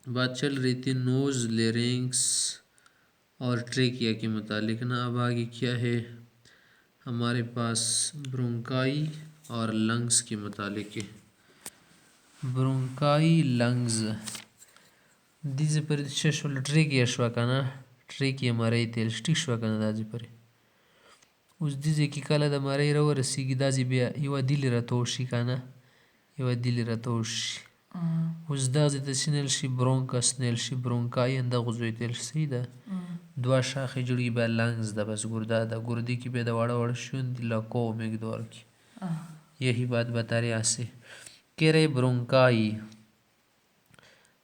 बात चल रही थी नोज, लेरिंग्स और ट्रेकिया के मुतालिक ना। अब आगे क्या है हमारे पास ब्रोंकाई और लंग्स के मुतालिक है। ब्रोंकाई लंग्स दिसे पर शशुल ट्रेकिया शवा kana ट्रेकिया मारे तेल स्टिक शवा kana दाजी पर اوس دیزې کې کله د مرۍ راورسېږي داسې بیا یوه دیلې راته وشي که نه یوه دیلې راته وشي اوس دغسې ته چې نیل شي برونکس نیل شي برونکای دغو ځایو ته ویل شي صحیح ده دوه شاخې جوړېږي بیا لنګز ده بس ګرده ده گردی که بیا د وړه وړه شیون دی لکو مقدار کی یہی بات بتا رہے آسے کہہ رہے برونکائی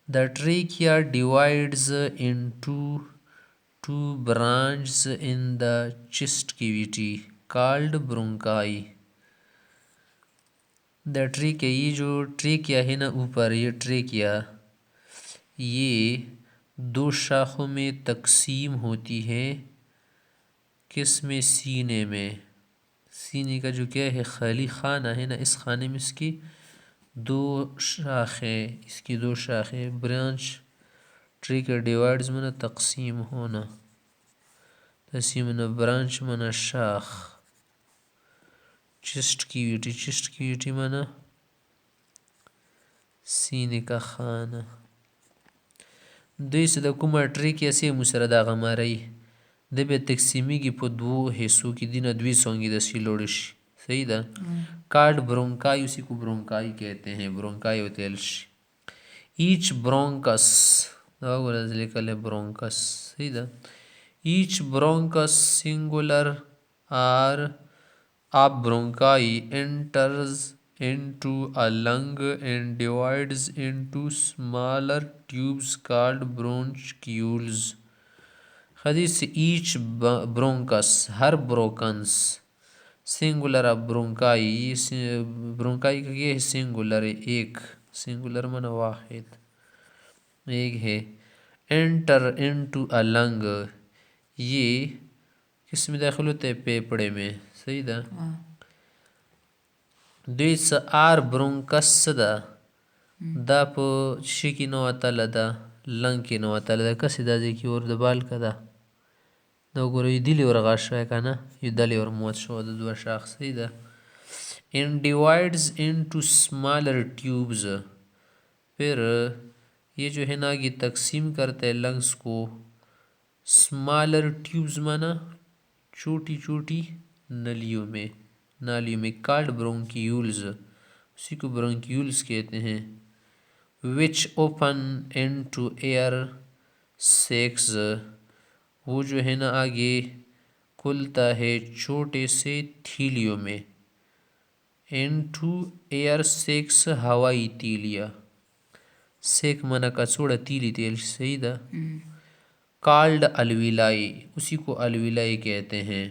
The trachea divides into two branches in the chest cavity called bronchi. The trachea ये जो ट्रेकिया है ना ऊपर ये ट्रेकिया ये दो शाखों में तकसीम होती है। किस में? सीने में। सीने का जो क्या है खाली खाना है ना इस खाने में इसकी दो शाखें इसकी दो शाखें ब्रांच ट्रेकिया डिवाइड्स मना तकसीम होना तकसीम ना ब्रांच मना शाख चेस्ट की मना सीने का खाना دوی د کومه ट्रेकिया سي مسره دغه مری د به تقسیمیږي په دوو حصو کې دینه دوی څنګه د سیلوړ شي صحیح ده कार्ड ब्रोंकाई उसी को ब्रोंकाई कहते हैं ब्रोंकाई होते ईच ब्रोंकस लिखल है ब्रोंकस सही था each bronchus singular are of bronchi enters into a lung and divides into smaller tubes called bronchioles हदीस each bronchus her bronchus singular of bronchi bronchi का ये है सिंगुलर एक सिंगुलर माना वाहिद एक है एंटर इनटू अ लंग ये किस में दाखिल होते हैं फेफड़े में सही था دویس آر برونکس ده دا په شي کې نوتله ده لنګ کې نوتله ده کسې دا ځای کې ور د بال که ده دا وګوره یو دیلې ور غاښ شوی که نه یو دلې ور موت شوی د دوه شاخ صحیح ده and divides into smaller tubes फिर ये जो है ना ये तकसीम करते हैं लंग्स को स्मॉलर ट्यूब्स माना छोटी छोटी नालियों में कॉल्ड ब्रोंक्यूल्स उसी को ब्रोंक्यूल्स कहते हैं which open into air sacs वो जो है ना आगे खुलता है छोटे से थीलियों में इनटू एयर सेक्स हवाई तीलिया सेक मना कचोड़ा तीली तेल सही था कॉल्ड अलविलाई उसी को अलविलाई कहते हैं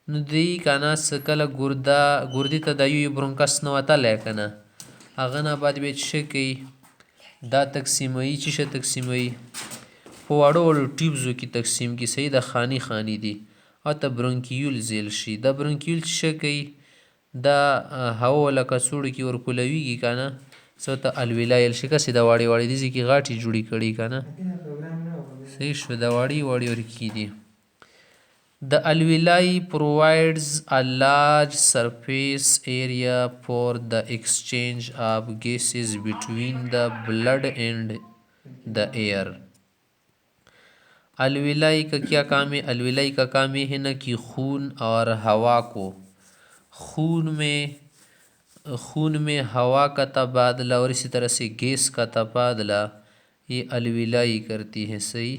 ندی کانا سکل گردی تا دایو برونکس نواتا لیکنا اغنا بعد بیت شکی دا تقسیمایی چیشه تقسیمایی پوارو وړو ټیوبزو کی تقسیم کی صحیح دا خانی خانی دی او تا برونکیول زیل شي دا برونکیول چیشه کی دا هوا ولا کڅوړو کی ور کولویږي کانا سو ته الویلایل شي کسې دا واړی واړی دي کی غاټي جوړی کړي کانا صحیح شو دا واړی واړی ور کی دي The alveoli provides a large surface area for the exchange of gases between the blood and the air. alveoli का क्या काम है alveoli का काम ये है ना कि खून और हवा को खून में हवा का तबादला और इसी तरह से गैस का तबादला ये alveoli करती है सही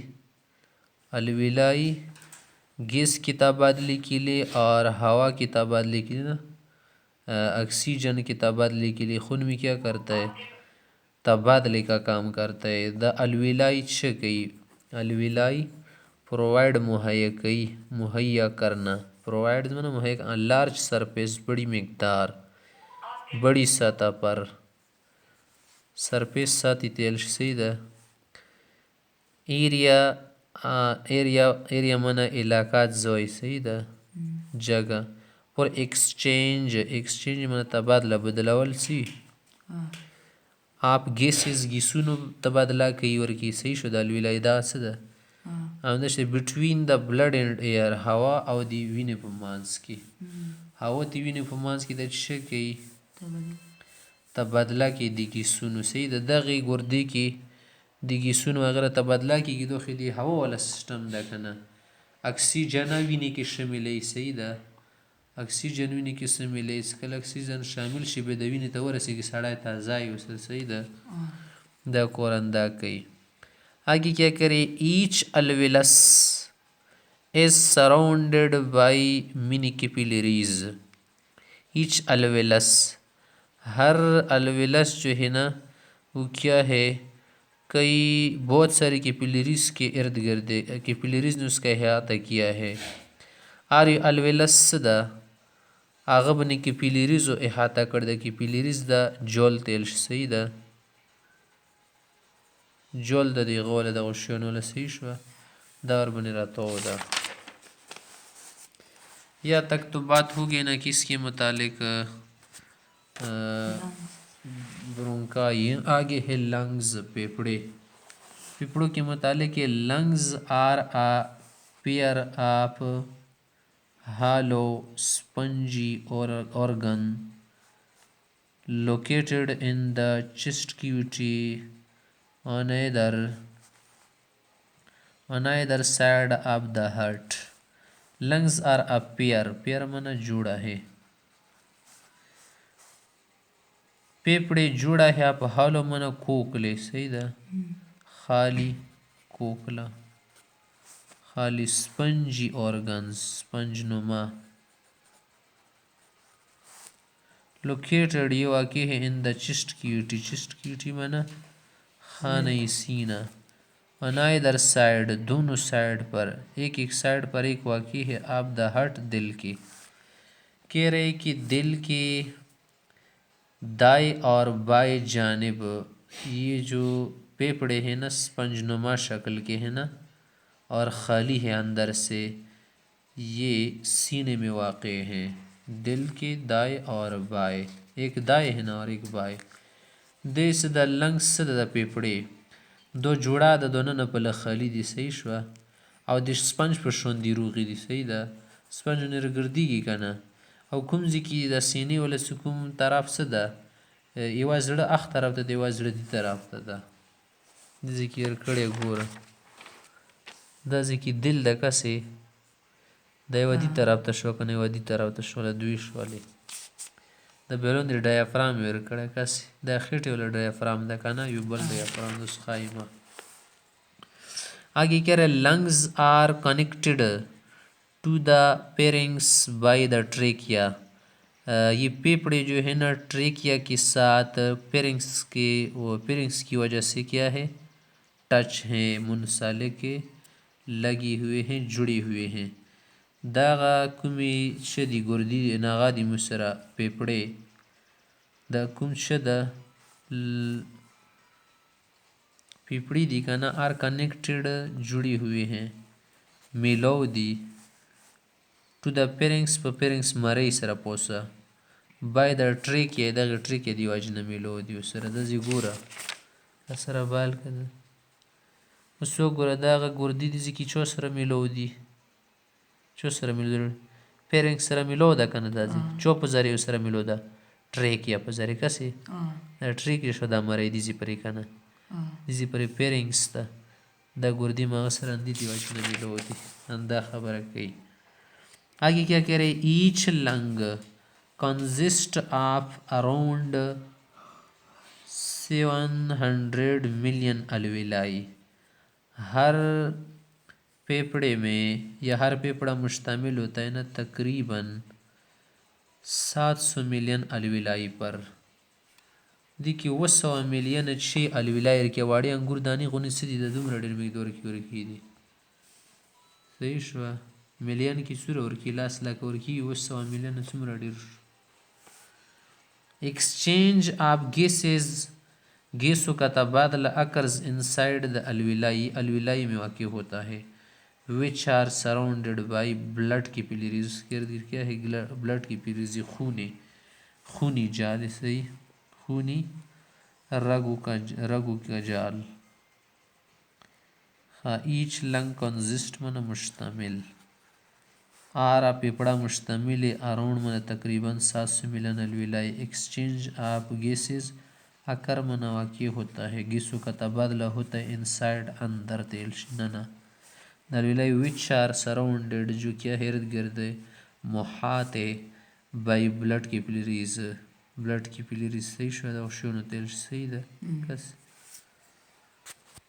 alveoli गैस की तबादले के लिए और हवा की तबादले के लिए ना ऑक्सीजन की तबादले के लिए खून में क्या करता है तबादले का काम करता है द अलविलाई कई अलविलाई प्रोवाइड मुहैया करना प्रोवाइड मतलब मुहैया लार्ज सरफेस बड़ी मकदार बड़ी सतह पर सरफेस साथी तेल सही द एरिया मना इलाका जोई सही दा जगह और एक्सचेंज मना तबादला बदलावल सी आप گیسز گیسونو تبادله کوي ورکی صحیح شو د الویلای دا څه ده همداسې بټوین د بلډ اینډ ایر هوا او د وینې په منځ کې هوا د وینې په منځ کې د څه کوي تبادله کوي د ګیسونو صحیح ده دغې ګردې کې د ګیسونو هغه تبادله کېږي دوخې د هوا والا سیسټم ده که نه اکسیجن وینې کې شاملوي صحیح ده اکسیجن وینې کې شاملوي کله اکسیجن شامل شي بیا د وینې ته ورسېږي سړی تازه اوسه صحیح ده دا کورنده کوي आगे क्या करें each alveolus is surrounded by many capillaries each alveolus her alveolus जो है ना वो क्या है कई बहुत सारी कैपिलरीज के इर्द गिर्द कैपिलरीज ने उसका अहाता किया है और ये alveolus दा आगे बने कैपिलरीज अहाता कर दे कैपिलरीज दा जول तेल सही दा جول د دې غوله د غشونو له صحیح شوه دا وربنې راتو ده یا تک تو بات ہوگی نا کس کے متعلق برونکائی آگے ہے لنگز پیپڑے پیپڑوں کے متعلق ہے lungs are a pair of hollow spongy organ located in the chest cavity on either side of the heart. Lungs are a pair माना जोड़ा है फेफड़े जोड़ा है आप हालो माना खोखले सही था खाली खोखला खाली स्पंजी organs स्पंज नुमा located ये वाक़ई है in the chest cavity माना खाने सीना on either side दोनों साइड पर एक साइड पर एक वाक़ई है आप द हार्ट दिल की कह रहे कि दिल के दाएं और बाएं जानिब ये जो फेफड़े हैं ना स्पंजनुमा शक्ल के हैं ना और खाली है अंदर से ये सीने में वाक़ई हैं दिल के दाएं और बाएं एक दाएं है ना और एक बाएं देश द लंग्स द फेफड़े दो جوړه د دونن په لخالي دي صحیح شو او د سپنج په شوندې روغي دي صحیح ده سپنج نه رګرديږي کنه او کوم ځکه د سینې ول سکوم طرف څه ده یو زړه اخ طرف ته دی یو زړه دی طرف ته ده د ذکر کړي ګوره د ځکه دل د کسي د یو دی طرف ته شو کنه یو دی طرف ته شو له دوی شولې د بیرون د ډایافرام ور کړه کس د خېټې ول ډایافرام د کنه یو بل ډایافرام د سخایمه आगे कह रहे lungs are connected to the pharynx by the trachea ये फेफड़े जो है ना ट्रेकिया के साथ पेरिंग्स की वजह से क्या है टच हैं मुनसलिक लगी हुए हैं जुड़े हुए हैं दागा कुमी शदी गुर्दी नागादी मुसरा फेफड़े दा कुम शदा फेफड़ी दी काना आर कनेक्टेड जुड़ी हुए हैं मिलो दी टू द पेरिंग्स पर पेरिंग्स मरे सरा पोसा by the trachea the trachea दी वाजना मिलो दी सरा द जिगोरा सरा बाल कदा उसो गोरा दागा गुर्दी दी की चो सरा मिलो दी चो सरा मिलो पेरिंग्स सरा मिलो दा कना दाजी चो पजारी सरा मिलो दा ट्रेकिया पजारी कसी ट्रेकिया शो दा मरे दी जी परी कना दिसी पर पेरिंग्स था द गुर्दी मागसर अंदी दी वजन मिलो होती अंदा खबर कही आगे क्या कह रहे each lung consist of around 700 million alveoli हर फेफड़े में या हर फेफड़ा मुश्तमिल होता है ना तकरीबन 700 मिलियन अलविलाई पर देखिए 200 मिलियन شي الولایر کې واړی انګور دانی غونې سدي د دومره ډېر مقدار کې ورکی دي صحیح شو مليان کې سور ورکی لاس لک ورکی 200 ملیون څومره ډېر exchange of gases गैसों का तबादला अकर्स इनसाइड द अलविलाई में वाक़ होता है which are surrounded by blood capillaries क्या है ब्लड कैपिलरीज खूनी जाल सही खूनी रगू का जाल। हाँ, ईच लंग कंसिस्ट मन मुश्तमिल। आरा पिपड़ा मुश्तमिल अराउंड मन तकरीबन 700 मिलियन अलविलाई। एक्सचेंज ऑफ गैसेस अकर मन वाक़ होता है, गैसों का तबादला होता है इनसाइड अंदर तेल नना अलविलाई विच आर सराउंडेड जो क्या इर्द गिर्द मुहाते by blood capillaries. Blood capillaries सही शुदा और शून्य तेल सही दा कस